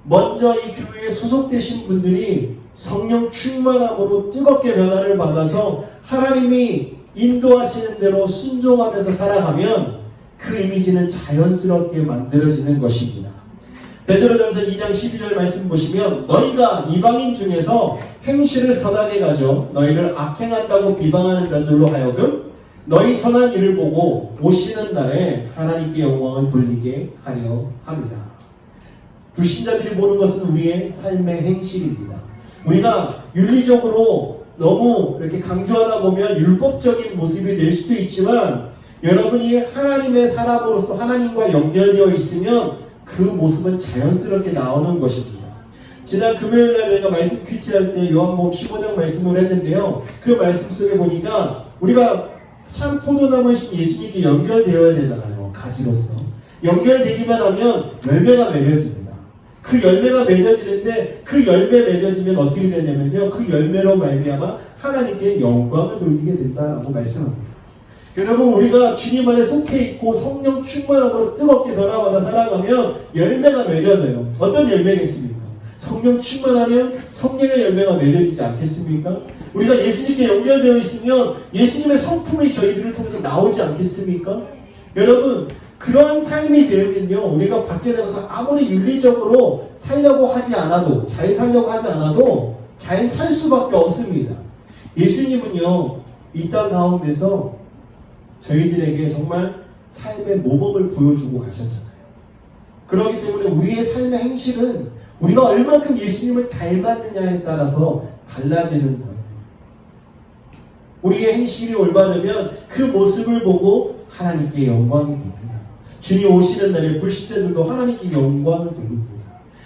먼저 이 교회에 소속되신 분들이 성령 충만함으로 뜨겁게 변화를 받아서 하나님이 인도하시는 대로 순종하면서 살아가면 그 이미지는 자연스럽게 만들어지는 것입니다. 베드로전서 2장 12절 말씀 보시면 너희가 이방인 중에서 행실을 선하게 가져 너희를 악행한다고 비방하는 자들로 하여금 너희 선한 일을 보고 오시는 날에 하나님께 영광을 돌리게 하려 합니다. 불신자들이 보는 것은 우리의 삶의 행실입니다. 우리가 윤리적으로 너무 이렇게 강조하다 보면 율법적인 모습이 될 수도 있지만 여러분이 하나님의 사람으로서 하나님과 연결되어 있으면 그 모습은 자연스럽게 나오는 것입니다. 지난 금요일날 저희가 말씀 큐티할 때 요한복음 15장 말씀을 했는데요. 그 말씀 속에 보니까 우리가 참 포도나무이신 예수님께 연결되어야 되잖아요. 가지로서. 연결되기만 하면 열매가 맺어집니다. 그 열매가 맺어지는데 그 열매 맺어지면 어떻게 되냐면요. 그 열매로 말미암아 하나님께 영광을 돌리게 된다라고 말씀합니다. 여러분, 우리가 주님 안에 속해 있고 성령 충만함으로 뜨겁게 변화받아 살아가면 열매가 맺어져요. 어떤 열매겠습니까? 성령 충만하면 성령의 열매가 맺어지지 않겠습니까? 우리가 예수님께 연결되어 있으면 예수님의 성품이 저희들을 통해서 나오지 않겠습니까? 여러분, 그러한 삶이 되면요, 우리가 밖에 나가서 아무리 윤리적으로 살려고 하지 않아도, 잘 살려고 하지 않아도 잘 살 수밖에 없습니다. 예수님은요, 이 땅 가운데서 저희들에게 정말 삶의 모범을 보여주고 가셨잖아요. 그렇기 때문에 우리의 삶의 행실은 우리가 얼만큼 예수님을 닮았느냐에 따라서 달라지는 거예요. 우리의 행실이 올바르면 그 모습을 보고 하나님께 영광이 됩니다. 주님 오시는 날에 불신자들도 하나님께 영광을 돌립니다.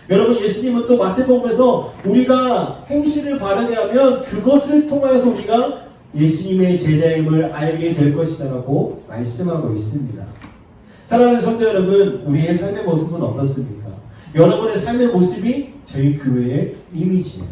여러분, 예수님은 또 마태복음에서 우리가 행실을 바르게 하면 그것을 통하여서 우리가 예수님의 제자임을 알게 될 것이다라고 말씀하고 있습니다. 사랑하는 성도 여러분, 우리의 삶의 모습은 어떻습니까? 여러분의 삶의 모습이 저희 교회의 이미지예요.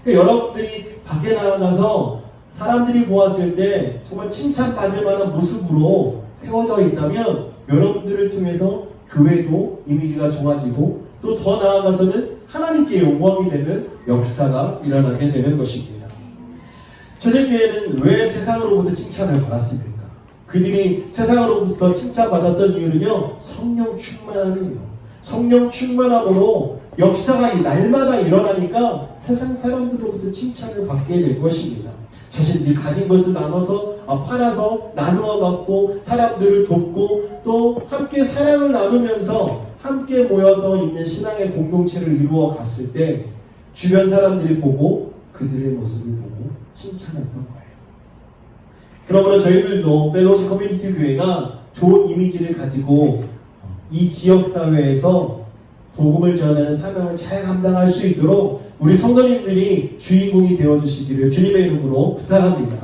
그러니까 여러분들이 밖에 나가서 사람들이 보았을 때 정말 칭찬받을 만한 모습으로 세워져 있다면 여러분들을 통해서 교회도 이미지가 좋아지고 또 더 나아가서는 하나님께 영광이 되는 역사가 일어나게 되는 것입니다. 초대교회는 왜 세상으로부터 칭찬을 받았습니까? 그들이 세상으로부터 칭찬받았던 이유는요, 성령 충만함이에요. 성령 충만함으로 역사가 날마다 일어나니까 세상 사람들로부터 칭찬을 받게 될 것입니다. 자신들이 가진 것을 나눠서 팔아서 나누어 갖고 사람들을 돕고 또 함께 사랑을 나누면서 함께 모여서 있는 신앙의 공동체를 이루어 갔을 때 주변 사람들이 보고 그들의 모습을 보고 칭찬했던 거예요. 그러므로 저희들도 펠로우십 커뮤니티 교회가 좋은 이미지를 가지고 이 지역사회에서 복음을 전하는 사명을 잘 감당할 수 있도록 우리 성도님들이 주인공이 되어주시기를 주님의 이름으로 부탁합니다.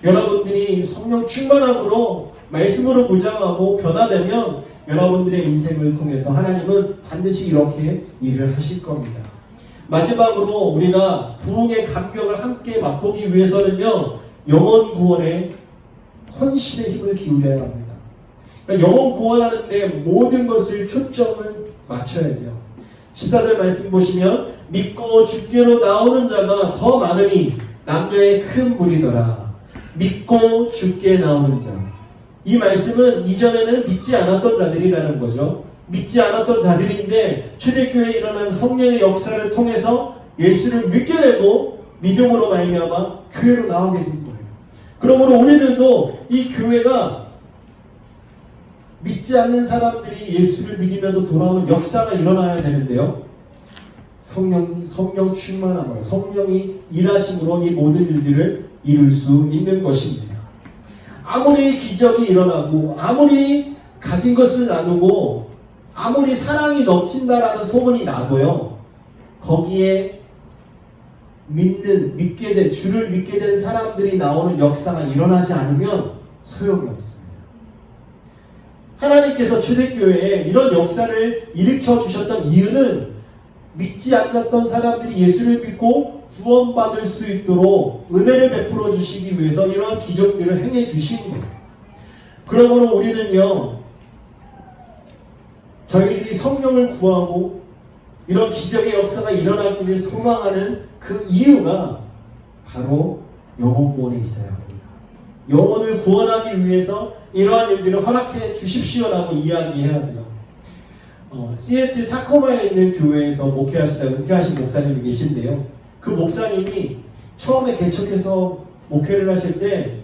여러분들이 성령 충만함으로 말씀으로 무장하고 변화되면 여러분들의 인생을 통해서 하나님은 반드시 이렇게 일을 하실 겁니다. 마지막으로 우리가 부흥의 감격을 함께 맛보기 위해서는요, 영혼 구원에 헌신의 힘을 기울여야 합니다. 그러니까 영혼 구원하는 데 모든 것을 초점을 맞춰야 돼요. 14절 말씀 보시면 믿고 주께로 나오는 자가 더 많으니 남녀의 큰 무리더라. 믿고 주께 나오는 자. 이 말씀은 이전에는 믿지 않았던 자들이라는 거죠. 믿지 않았던 자들인데 초대교회에 일어난 성령의 역사를 통해서 예수를 믿게 되고 믿음으로 말미암아 교회로 나오게 된 거예요. 그러므로 우리들도 이 교회가 믿지 않는 사람들이 예수를 믿으면서 돌아오는 역사가 일어나야 되는데요. 성령 충만함으로 성령이 일하심으로 이 모든 일들을 이룰 수 있는 것입니다. 아무리 기적이 일어나고 아무리 가진 것을 나누고 아무리 사랑이 넘친다라는 소문이 나도요, 거기에 주를 믿게 된 사람들이 나오는 역사가 일어나지 않으면 소용이 없습니다. 하나님께서 초대교회에 이런 역사를 일으켜 주셨던 이유는 믿지 않았던 사람들이 예수를 믿고 구원받을 수 있도록 은혜를 베풀어 주시기 위해서 이러한 기적들을 행해 주신 거예요. 그러므로 우리는요, 저희들이 성령을 구하고 이런 기적의 역사가 일어나기를 소망하는 그 이유가 바로 영혼 구원에 있어야 합니다. 영혼을 구원하기 위해서 이러한 일들을 허락해 주십시오라고 이야기해야 돼요. 시애틀 타코마에 있는 교회에서 목회하시다 은퇴하신 목사님이 계신데요. 그 목사님이 처음에 개척해서 목회를 하실 때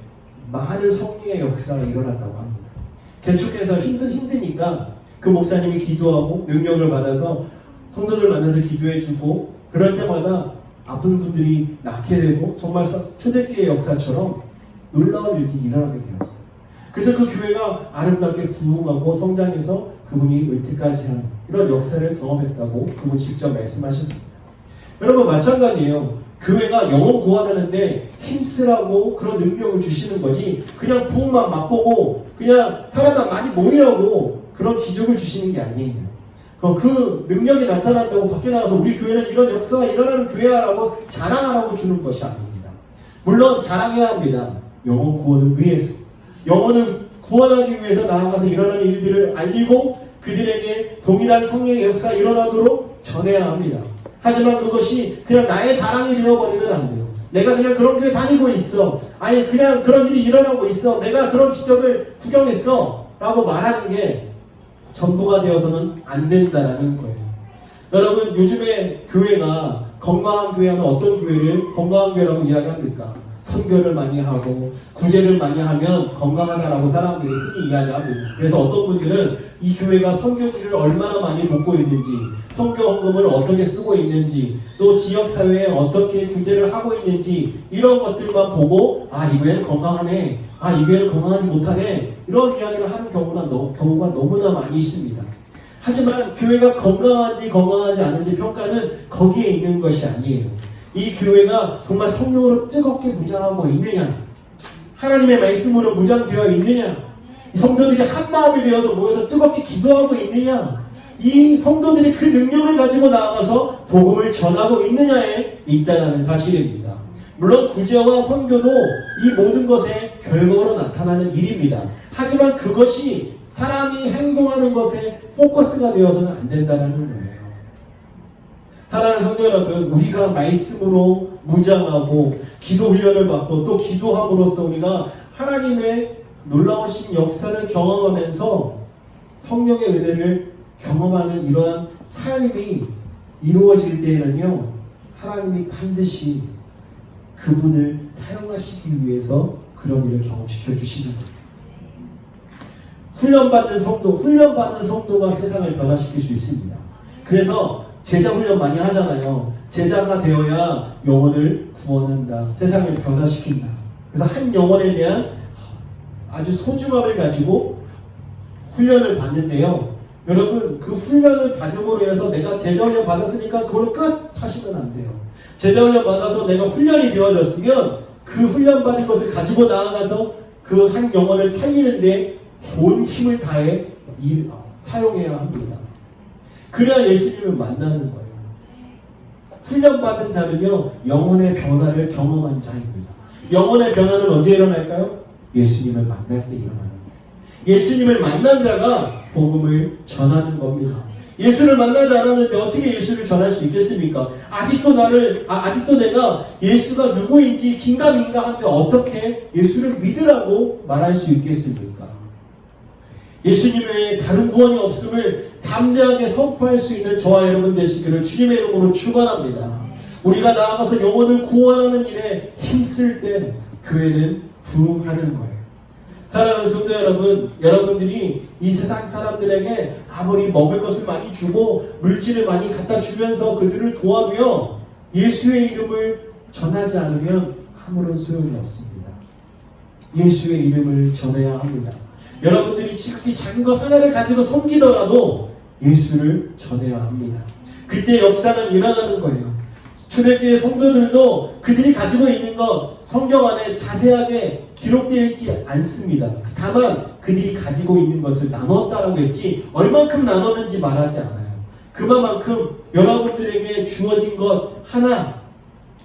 많은 성령의 역사가 일어났다고 합니다. 개척해서 힘드니까 그 목사님이 기도하고 능력을 받아서 성도들 만나서 기도해주고 그럴 때마다 아픈 분들이 낫게 되고 정말 초대교회 역사처럼 놀라운 일들이 일어나게 되었어요. 그래서 그 교회가 아름답게 부흥하고 성장해서 그분이 은퇴까지 한 이런 역사를 경험했다고 그분 직접 말씀하셨습니다. 여러분 마찬가지예요. 교회가 영혼 구원하는데 힘쓰라고 그런 능력을 주시는 거지 그냥 부흥만 맛보고 그냥 사람만 많이 모이라고 그런 기적을 주시는 게 아니에요. 그 능력이 나타난다고 밖에 나가서 우리 교회는 이런 역사가 일어나는 교회야라고 자랑하라고 주는 것이 아닙니다. 물론 자랑해야 합니다. 영혼 구원을 위해서 영혼을 구원하기 위해서 나아가서 일어나는 일들을 알리고 그들에게 동일한 성령의 역사가 일어나도록 전해야 합니다. 하지만 그것이 그냥 나의 자랑이 되어버리면 안 돼요. 내가 그냥 그런 교회 다니고 있어. 아니 그냥 그런 일이 일어나고 있어. 내가 그런 기적을 구경했어. 라고 말하는 게 전부가 되어서는 안 된다라는 거예요. 여러분 요즘에 교회가 건강한 교회 하면 어떤 교회를 건강한 교회라고 이야기합니까? 선교를 많이 하고 구제를 많이 하면 건강하다라고 사람들이 흔히 이야기합니다. 그래서 어떤 분들은 이 교회가 선교지를 얼마나 많이 돕고 있는지 선교 헌금을 어떻게 쓰고 있는지 또 지역사회에 어떻게 구제를 하고 있는지 이런 것들만 보고 이 교회는 건강하네 이 교회는 건강하지 못하네 이런 이야기를 하는 경우가 너무나 많이 있습니다. 하지만 교회가 건강하지 않은지 평가는 거기에 있는 것이 아니에요. 이 교회가 정말 성령으로 뜨겁게 무장하고 있느냐, 하나님의 말씀으로 무장되어 있느냐, 이 성도들이 한 마음이 되어서 모여서 뜨겁게 기도하고 있느냐, 이 성도들이 그 능력을 가지고 나아가서 복음을 전하고 있느냐에 있다는 사실입니다. 물론 구제와 선교도 이 모든 것의 결과로 나타나는 일입니다. 하지만 그것이 사람이 행동하는 것에 포커스가 되어서는 안 된다는 거예요. 사랑하는 성도 여러분, 우리가 말씀으로 무장하고 기도 훈련을 받고 또 기도함으로써 우리가 하나님의 놀라우신 역사를 경험하면서 성령의 은혜를 경험하는 이러한 삶이 이루어질 때에는요, 하나님이 반드시 그분을 사용하시기 위해서 그런 일을 경험시켜 주시는 거예요. 훈련받는 성도가 세상을 변화시킬 수 있습니다. 그래서 제자 훈련 많이 하잖아요. 제자가 되어야 영혼을 구원한다. 세상을 변화시킨다. 그래서 한 영혼에 대한 아주 소중함을 가지고 훈련을 받는데요. 여러분, 그 훈련을 받음으로 인해서 내가 제자 훈련 받았으니까 그걸 끝 하시면 안 돼요. 제자 훈련 받아서 내가 훈련이 되어졌으면 그 훈련 받은 것을 가지고 나아가서 그 한 영혼을 살리는데 온 힘을 다해 사용해야 합니다. 그래야 예수님을 만나는 거예요. 훈련받은 자는요, 영혼의 변화를 경험한 자입니다. 영혼의 변화는 언제 일어날까요? 예수님을 만날 때 일어나는 거예요. 예수님을 만난 자가 복음을 전하는 겁니다. 예수를 만나지 않았는데 어떻게 예수를 전할 수 있겠습니까? 아직도 내가 예수가 누구인지 긴가민가한데 어떻게 예수를 믿으라고 말할 수 있겠습니까? 예수님 외에 다른 구원이 없음을 담대하게 선포할 수 있는 저와 여러분 되시기를 주님의 이름으로 축원합니다. 우리가 나아가서 영혼을 구원하는 일에 힘쓸 때 교회는 부흥하는 거예요. 사랑하는 성도 여러분, 여러분들이 이 세상 사람들에게 아무리 먹을 것을 많이 주고 물질을 많이 갖다 주면서 그들을 도와도요, 예수의 이름을 전하지 않으면 아무런 소용이 없습니다. 예수의 이름을 전해야 합니다. 여러분들이 지극히 작은 것 하나를 가지고 섬기더라도 예수를 전해야 합니다. 그때 역사는 일어나는 거예요. 초대교회 성도들도 그들이 가지고 있는 것 성경 안에 자세하게 기록되어 있지 않습니다. 다만 그들이 가지고 있는 것을 나눴다라고 했지 얼만큼 나눴는지 말하지 않아요. 그만큼 여러분들에게 주어진 것 하나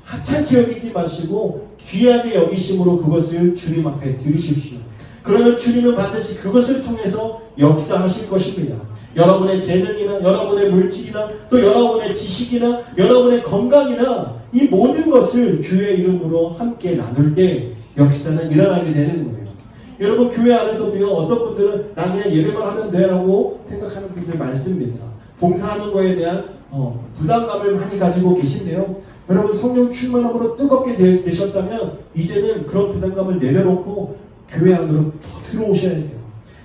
하찮게 여기지 마시고 귀하게 여기심으로 그것을 주님 앞에 드리십시오. 그러면 주님은 반드시 그것을 통해서 역사하실 것입니다. 여러분의 재능이나 여러분의 물질이나 또 여러분의 지식이나 여러분의 건강이나 이 모든 것을 주의 이름으로 함께 나눌 때 역사는 일어나게 되는 거예요. 여러분, 교회 안에서도요, 어떤 분들은 나 그냥 예배만 하면 돼라고 생각하는 분들 많습니다. 봉사하는 거에 대한 부담감을 많이 가지고 계신데요. 여러분, 성령 충만함으로 뜨겁게 되셨다면 이제는 그런 부담감을 내려놓고 교회 안으로 더 들어오셔야 돼요.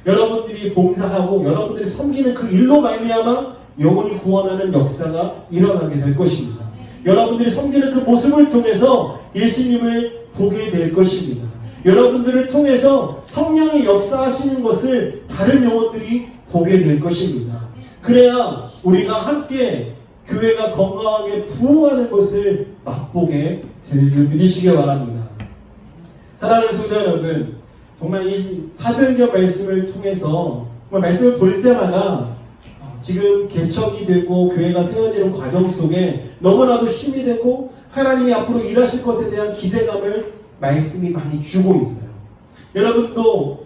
여러분들이 봉사하고 여러분들이 섬기는 그 일로 말미암아 영혼이 구원하는 역사가 일어나게 될 것입니다. 여러분들이 섬기는 그 모습을 통해서 예수님을 보게 될 것입니다. 여러분들을 통해서 성령이 역사하시는 것을 다른 영혼들이 보게 될 것입니다. 그래야 우리가 함께 교회가 건강하게 부흥하는 것을 맛보게 되는 줄 믿으시기 바랍니다. 사랑하는 성도 여러분, 정말 이 사도행전 말씀을 통해서 정말 말씀을 볼 때마다 지금 개척이 되고 교회가 세워지는 과정 속에 너무나도 힘이 되고 하나님이 앞으로 일하실 것에 대한 기대감을 말씀이 많이 주고 있어요. 여러분도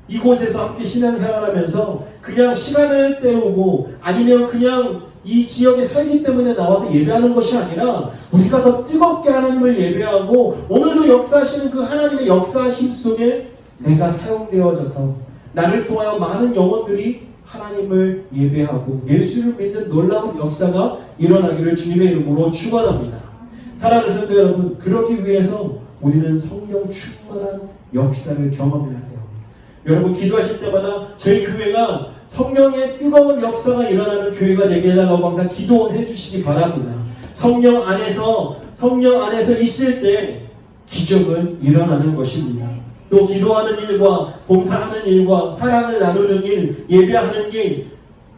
이곳에서 함께 신앙생활하면서 그냥 시간을 때우고 아니면 그냥 이 지역에 살기 때문에 나와서 예배하는 것이 아니라 우리가 더 뜨겁게 하나님을 예배하고 오늘도 역사하시는 그 하나님의 역사하심 속에 내가 사용되어져서 나를 통하여 많은 영혼들이 하나님을 예배하고 예수를 믿는 놀라운 역사가 일어나기를 주님의 이름으로 축원합니다. 사랑하는 성도 여러분, 그러기 위해서 우리는 성령 충만한 역사를 경험해야 돼요. 여러분, 기도하실 때마다 저희 교회가 성령의 뜨거운 역사가 일어나는 교회가 되게 해달라고 항상 기도해 주시기 바랍니다. 성령 안에서 있을 때 기적은 일어나는 것입니다. 또 기도하는 일과 봉사하는 일과 사랑을 나누는 일, 예배하는 일,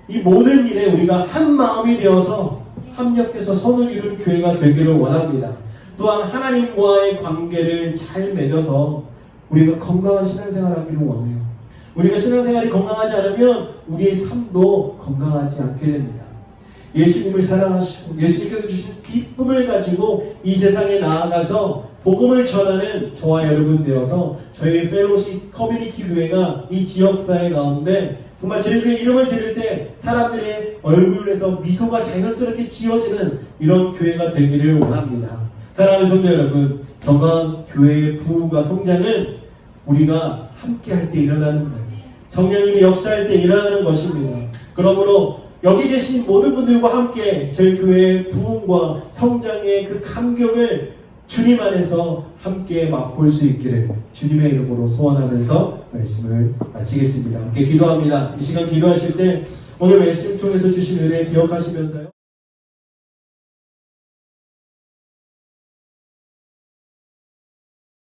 이 모든 일에 우리가 한 마음이 되어서 합력해서 선을 이루는 교회가 되기를 원합니다. 또한 하나님과의 관계를 잘 맺어서 우리가 건강한 신앙생활을 하기를 원해요. 우리가 신앙생활이 건강하지 않으면 우리의 삶도 건강하지 않게 됩니다. 예수님을 사랑하시고 예수님께서 주신 기쁨을 가지고 이 세상에 나아가서 복음을 전하는 저와 여러분 되어서 저희 펠로십 커뮤니티 교회가 이 지역사회 가운데 정말 저희 교회 이름을 들을 때 사람들의 얼굴에서 미소가 자연스럽게 지어지는 이런 교회가 되기를 원합니다. 사랑하는 성도 여러분, 건강한 교회의 부흥과 성장은 우리가 함께 할 때 일어나는 거예요. 성령님이 역사할 때 일어나는 것입니다. 그러므로 여기 계신 모든 분들과 함께 저희 교회의 부흥과 성장의 그 감격을 주님 안에서 함께 맛볼 수 있기를 주님의 이름으로 소원하면서 말씀을 마치겠습니다. 함께 기도합니다. 이 시간 기도하실 때 오늘 말씀 통해서 주신 은혜 기억하시면서요.